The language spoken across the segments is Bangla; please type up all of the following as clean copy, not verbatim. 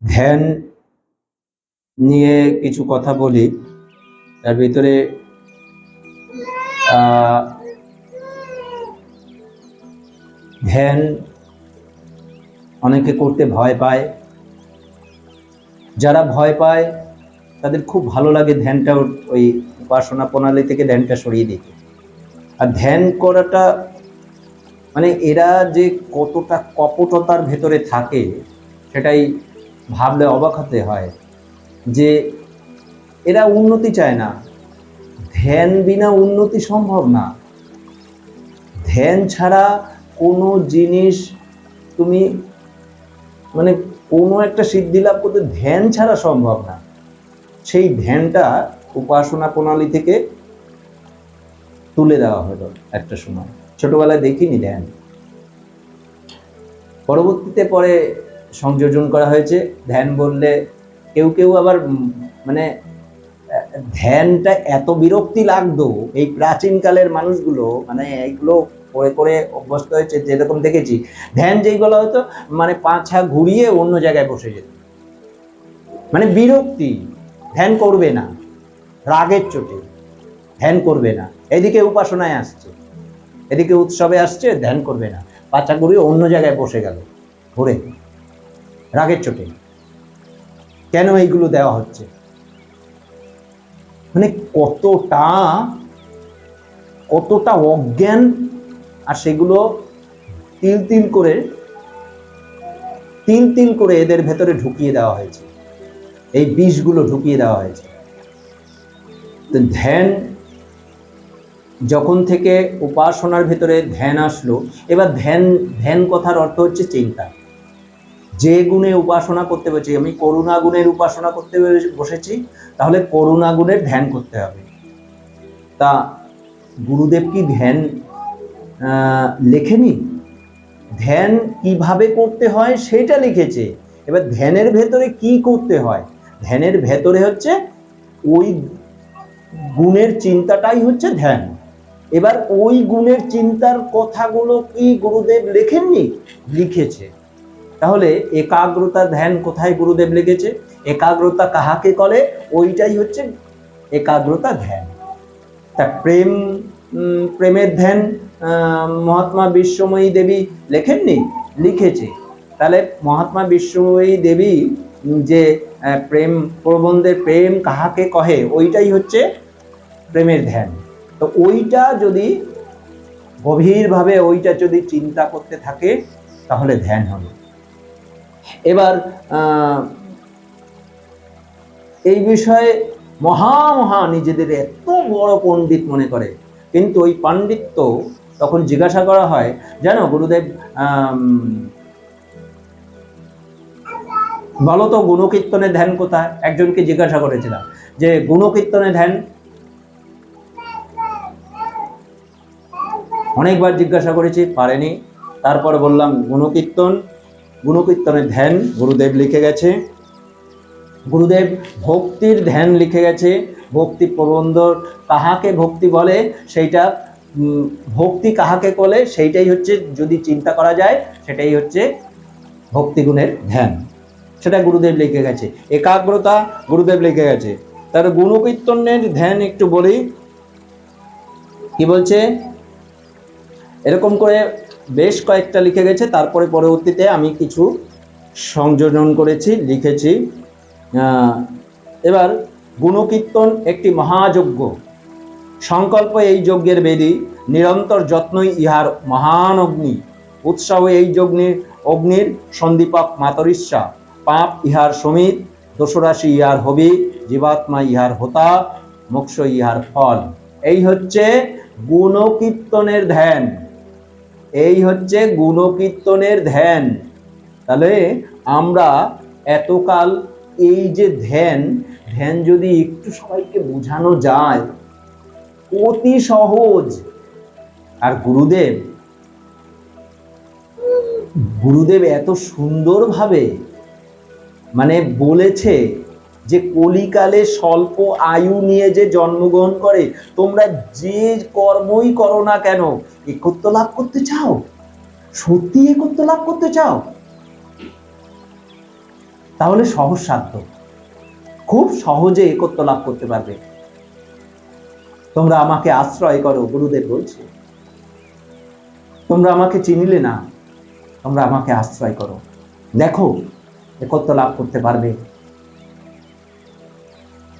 ধ্যান নিয়ে কিছু কথা বলি। তার ভিতরে ধ্যান অনেকে করতে ভয় পায়। যারা ভয় পায় তাদের খুব ভালো লাগে ধ্যানটা, ওই উপাসনা প্রণালী থেকে ধ্যানটা সরিয়ে দিতে। আর ধ্যান করাটা মানে এরা যে কতটা কপটতার ভেতরে থাকে সেটাই ভাবলে অবাক হতে হয়, যে এরা উন্নতি চায় না। ধ্যান বিনা উন্নতি সম্ভব না। ধ্যান ছাড়া কোনো জিনিস তুমি মানে কোনো একটা সিদ্ধি লাভ করতে ধ্যান ছাড়া সম্ভব না। সেই ধ্যানটা উপাসনা প্রণালী থেকে তুলে দেওয়া হলো একটা সময়। ছোটবেলায় দেখিনি ধ্যান, পরবর্তীতে পরে সংযোজন করা হয়েছে। ধ্যান বললে কেউ কেউ আবার মানে ধ্যানটা এত বিরক্তি লাগতো, এই প্রাচীনকালের মানুষগুলো মানে এইগুলো করে করে অভ্যস্ত হয়েছে। যেরকম দেখেছি ধ্যান যেইগুলো হতো মানে পাছা ঘুরিয়ে অন্য জায়গায় বসে যেত, মানে বিরক্তি। ধ্যান করবে না, রাগের চোটে ধ্যান করবে না। এদিকে উপাসনায় আসছে, এদিকে উৎসবে আসছে, ধ্যান করবে না, পাছা ঘুরিয়ে অন্য জায়গায় বসে গেল ঘুরে, রাগের চোটে। কেন এইগুলো দেওয়া হচ্ছে? মানে কতটা অজ্ঞান, আর সেগুলো তিল তিল করে এদের ভেতরে ঢুকিয়ে দেওয়া হয়েছে, এই বিষগুলো ঢুকিয়ে দেওয়া হয়েছে। তো ধ্যান যখন থেকে উপাসনার ভেতরে ধ্যান আসলো, এবার ধ্যান কথার অর্থ হচ্ছে চিন্তা। যে গুণে উপাসনা করতে বসেছি, আমি করুণা গুণের উপাসনা করতে বসেছি, তাহলে করুণা গুণের ধ্যান করতে হবে। তা গুরুদেব কি ধ্যান লেখেনি? ধ্যান কিভাবে করতে হয় সেটা লিখেছে। এবার ধ্যানের ভেতরে কি করতে হয়? ধ্যানের ভেতরে হচ্ছে ওই গুণের চিন্তাটাই হচ্ছে ধ্যান। এবার ওই গুণের চিন্তার কথাগুলো কি গুরুদেব লেখেননি? লিখেছে। তাহলে একাগ্রতা ধ্যান কোথায় গুরুদেব লিখেছে? একাগ্রতা কাহাকে করে, ওইটাই হচ্ছে একাগ্রতা ধ্যান। তা প্রেমের ধ্যান মহাত্মা বিশ্বময়ী দেবী লেখেননি? লিখেছে। তাহলে মহাত্মা বিশ্বময়ী দেবী যে প্রেম প্রবন্ধের প্রেম কাহাকে কহে, ওইটাই হচ্ছে প্রেমের ধ্যান। তো ওইটা যদি গভীরভাবে ওইটা যদি চিন্তা করতে থাকে তাহলে ধ্যান হবে। এবার এই বিষয়ে মহা নিজেদের এত বড় পণ্ডিত মনে করে, কিন্তু ওই পাণ্ডিত্য তখন জিজ্ঞাসা করা হয়, জানো গুরুদেব বলো তো গুণকীর্তনের ধ্যান কোথায়? একজনকে জিজ্ঞাসা করেছিলাম যে গুণকীর্তনের ধ্যান, অনেকবার জিজ্ঞাসা করেছি, পারেনি। তারপর বললাম গুণকীর্তনের ধ্যান গুরুদেব লিখে গেছে। গুরুদেব ভক্তির ধ্যান লিখে গেছে। ভক্তি প্রবন্ধ কাহাকে ভক্তি বলে, সেইটা ভক্তি কাহাকে বলে সেইটাই হচ্ছে, যদি চিন্তা করা যায় সেটাই হচ্ছে ভক্তিগুণের ধ্যান। সেটা গুরুদেব লিখে গেছে। একাগ্রতা গুরুদেব লিখে গেছে। তার গুণকীর্তনের ধ্যান একটু বলি কি বলছে, এরকম করে বেশ কয়েকটা লিখে গেছে। তারপরে পরবর্তীতে আমি কিছু সংযোজন করেছি, লিখেছি। এবার গুণকীর্তন একটি মহাযজ্ঞ, সংকল্প এই যজ্ঞের বেদী, নিরন্তর যত্নই ইহার মহান অগ্নি, উৎসাহ এই অগ্নির সন্দীপক মাতরিস্বা, পাপ ইহার সমিত, দোষরাশি ইহার হবি, জীবাত্মা ইহার হোতা, মোক্ষ ইহার ফল। এই হচ্ছে গুণকীর্তনের ধ্যান, এই হচ্ছে গুণকীর্তনের ধ্যান। তাহলে আমরা এতকাল এই যে ধ্যান যদি একটু সবাইকে বোঝানো যায়, অতি সহজ। আর গুরুদেব এত সুন্দরভাবে মানে বলেছে যে কলিকালে স্বল্প আয়ু নিয়ে যে জন্মগ্রহণ করে, তোমরা যে কর্মই করো না কেন, একত্ব লাভ করতে চাও, সত্যি একত্ব লাভ করতে চাও, তাহলে সহজসাধ্য, খুব সহজে একত্ব লাভ করতে পারবে। তোমরা আমাকে আশ্রয় করো, গুরুদেব বলছে, তোমরা আমাকে চিনিলে না, তোমরা আমাকে আশ্রয় করো, দেখো একত্ব লাভ করতে পারবে।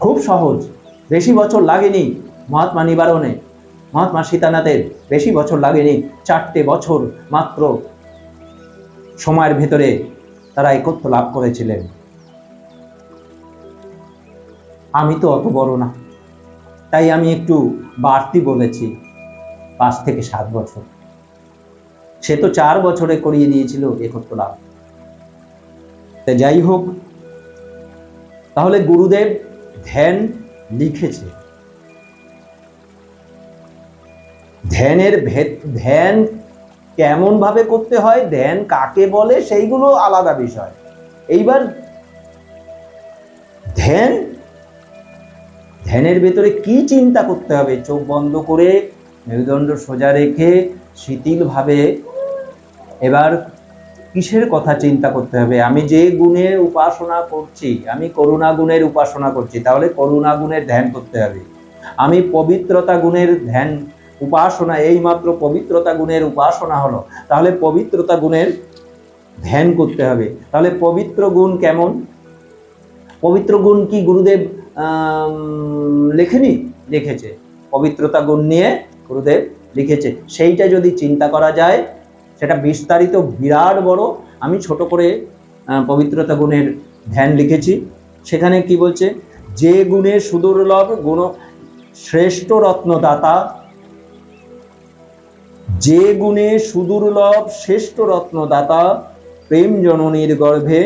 খুব সহজ, বেশি বছর লাগেনি মহাত্মা নিবারণে, মহাত্মা সীতানাথের বেশি বছর লাগেনি, 4টে বছর মাত্র সময়ের ভেতরে তারা একত্ব লাভ করেছিলেন। আমি তো অত বড় না, তাই আমি একটু বাড়তি বলেছি, 5 থেকে 7 বছর। সে তো 4 বছরে করিয়ে দিয়েছিল একত্ব লাভ। তা যাই হোক, তাহলে গুরুদেব ধ্যান লিখেছে। ধ্যান কেমন ভাবে করতে হয়, ধ্যান কাকে বলে, সেইগুলো আলাদা বিষয়। এইবার ধ্যানের ভেতরে কি চিন্তা করতে হবে, চোখ বন্ধ করে মেরুদণ্ড সোজা রেখে শিথিল ভাবে এবার কিসের কথা চিন্তা করতে হবে? আমি যে গুণের উপাসনা করছি, আমি করুণা গুণের উপাসনা করছি, তাহলে করুণা গুণের ধ্যান করতে হবে। আমি পবিত্রতা গুণের ধ্যান উপাসনা, এইমাত্র পবিত্রতা গুণের উপাসনা হলো, তাহলে পবিত্রতা গুণের ধ্যান করতে হবে। তাহলে পবিত্র গুণ কেমন? পবিত্র গুণ কি গুরুদেব লেখেনি? লিখেছে, পবিত্রতা গুণ নিয়ে গুরুদেব লিখেছে। সেইটা যদি চিন্তা করা যায়, সেটা বিস্তারিত বিরাট বড়, আমি ছোট করে পবিত্রতা গুণের ধ্যান লিখেছি। সেখানে কি বলছে? যে গুণে সুদুর্লভ গুণ শ্রেষ্ঠ রত্নদাতা, যে গুণে সুদুর্লভ শ্রেষ্ঠ রত্নদাতা, প্রেম জননীর গর্ভে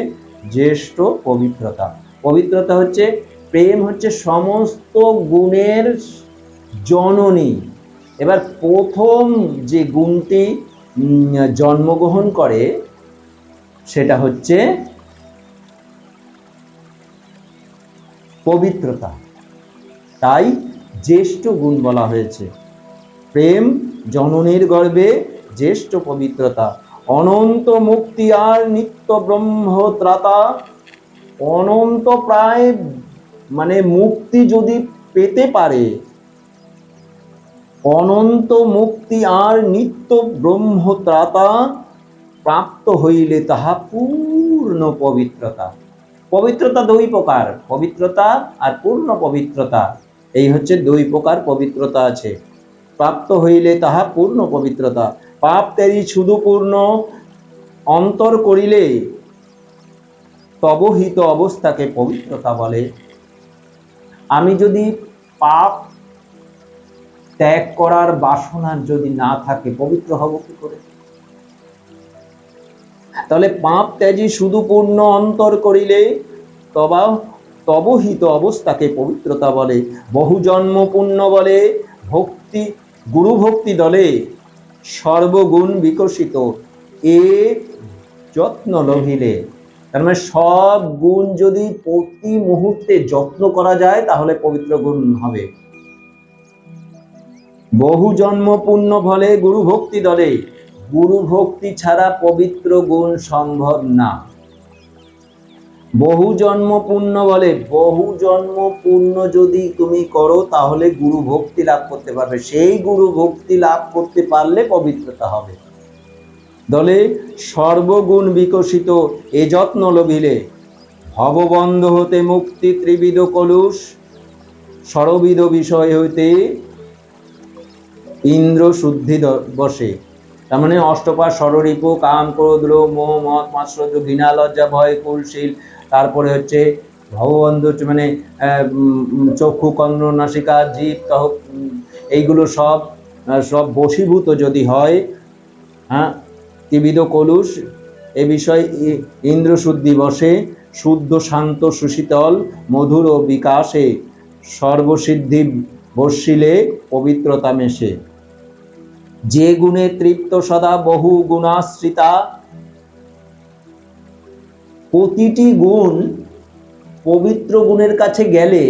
জ্যেষ্ঠ পবিত্রতা। পবিত্রতা হচ্ছে, প্রেম হচ্ছে সমস্ত গুণের জননী। এবার প্রথম যে গুণটি জন্মগ্রহণ করে সেটা হচ্ছে পবিত্রতা, তাই জ্যেষ্ঠ গুণ বলা হয়েছে। প্রেম জননীর গর্ভে জ্যেষ্ঠ পবিত্রতা, অনন্ত মুক্তি আর নিত্য ব্রহ্মত্রাতা। অনন্ত প্রায় মানে মুক্তি যদি পেতে পারে, অনন্ত মুক্তি আর নিত্য ব্রহ্মত্রাতা প্রাপ্ত হইলে তাহা পূর্ণ পবিত্রতা। পবিত্রতা 2 প্রকার, পবিত্রতা আর পূর্ণ পবিত্রতা। এই হচ্ছে 2 প্রকার পবিত্রতা আছে। প্রাপ্ত হইলে তাহা পূর্ণ পবিত্রতা। পাপ তেরি শুধু পূর্ণ অন্তর করিলে তবহিত অবস্থাকে পবিত্রতা বলে। আমি যদি পাপ ত্যাগ করার বাসনা যদি না থাকে, পবিত্র হব কি করে? তাহলে পাপ ত্যাজি শুধু পূর্ণ অন্তর করিলে তবহিত অবস্থাকে পবিত্রতা বলে। বহু জন্ম পুণ্য বলে ভক্তি, গুরু ভক্তি দলে সর্বগুণ বিকশিত এ যত্ন লভিলে। তার মানে সব গুণ যদি প্রতি মুহূর্তে যত্ন করা যায়, তাহলে পবিত্র গুণ হবে। বহু জন্ম পুণ্য ফলে গুরু ভক্তি দলে, গুরু ভক্তি ছাড়া পবিত্র গুণ সম্ভব না। বহু জন্ম পুণ্য বলে, বহু জন্ম পুণ্য যদি তুমি করো তাহলে গুরু ভক্তি লাভ করতে পারবে। সেই গুরু ভক্তি লাভ করতে পারলে পবিত্রতা হবে। দলে সর্বগুণ বিকশিত এ যত্ন লভিলে, ভববন্ধ হতে মুক্তি ত্রিবিধ কলুষ, সরবিধ বিষয় হইতে ইন্দ্র শুদ্ধি বসে। তার মানে অষ্টপাশ, ষড়রিপু, কাম, ক্রোধ, লোভ, মোহ, মদ, মাৎসর্য, ঘৃণা, লজ্জা, ভয়, কুলশীল, তারপরে হচ্ছে ভববন্ধ মানে চক্ষু, কর্ণ, নাসিকা, জিভ, এইগুলো সব বশীভূত যদি হয়, হ্যাঁ, ত্রিবিধ কলুষ, এ বিষয় ইন্দ্র শুদ্ধি বসে, শুদ্ধ শান্ত সুশীতল মধুর ও বিকাশে সর্বসিদ্ধি বর্ষিলে পবিত্রতা মেশে। যে গুণে তৃপ্ত সদা বহু গুণাশ্রিতা, প্রতিটি গুণ পবিত্র গুণের কাছে গেলে,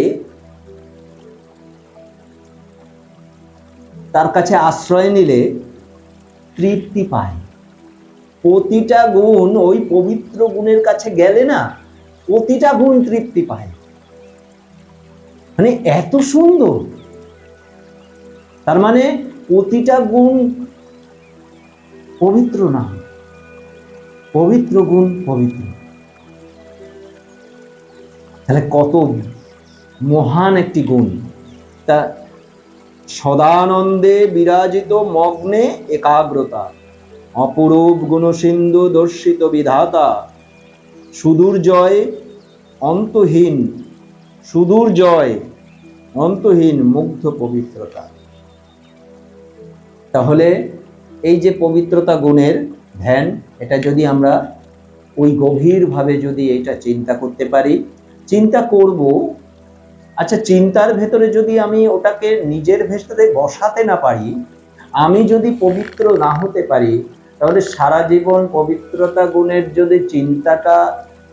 তার কাছে আশ্রয় নিলে তৃপ্তি পায়। প্রতিটা গুণ ওই পবিত্র গুণের কাছে গেলে না প্রতিটা গুণ তৃপ্তি পায়। মানে এত সুন্দর, তার মানে প্রতিটা গুণ পবিত্র না, পবিত্র গুণ পবিত্র। তাহলে কত মহান একটি গুণ। তা সদানন্দে বিরাজিত মগ্নে একাগ্রতা, অপরূপ গুণসিন্ধু দর্শিত বিধাতা, সুদূর জয় অন্তহীন, সুদূর জয় অন্তহীন মুগ্ধ পবিত্রতা। তাহলে এই যে পবিত্রতা গুণের ধ্যান, এটা যদি আমরা ওই গভীরভাবে যদি এটা চিন্তা করতে পারি, চিন্তা করব, আচ্ছা চিন্তার ভেতরে যদি আমি ওটাকে নিজের ভেতরে বসাতে না পারি, আমি যদি পবিত্র না হতে পারি, তাহলে সারা জীবন পবিত্রতা গুণের যদি চিন্তাটা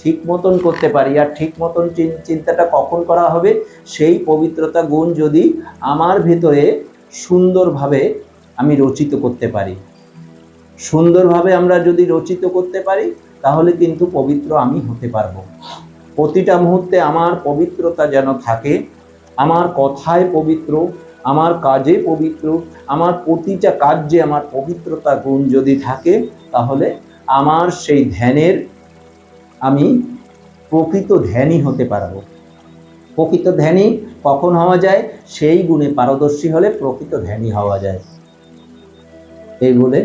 ঠিক মতন করতে পারি, আর ঠিক মতন চিন্তাটা কখন করা হবে, সেই পবিত্রতা গুণ যদি আমার ভেতরে সুন্দরভাবে আমি রচিত করতে পারি, সুন্দরভাবে আমরা যদি রচিত করতে পারি, তাহলে কিন্তু পবিত্র আমি হতে পারবো। প্রতিটা মুহূর্তে আমার পবিত্রতা যেন থাকে, আমার কথায় পবিত্র, আমার কাজে পবিত্র, আমার প্রতিটা কার্যে আমার পবিত্রতা গুণ যদি থাকে, তাহলে আমার সেই ধ্যানের আমি প্রকৃত ধ্যানই হতে পারবো। প্রকৃত ধ্যানই কখন হওয়া যায়? সেই গুণে পারদর্শী হলে প্রকৃত ধ্যানই হওয়া যায়। এই বলে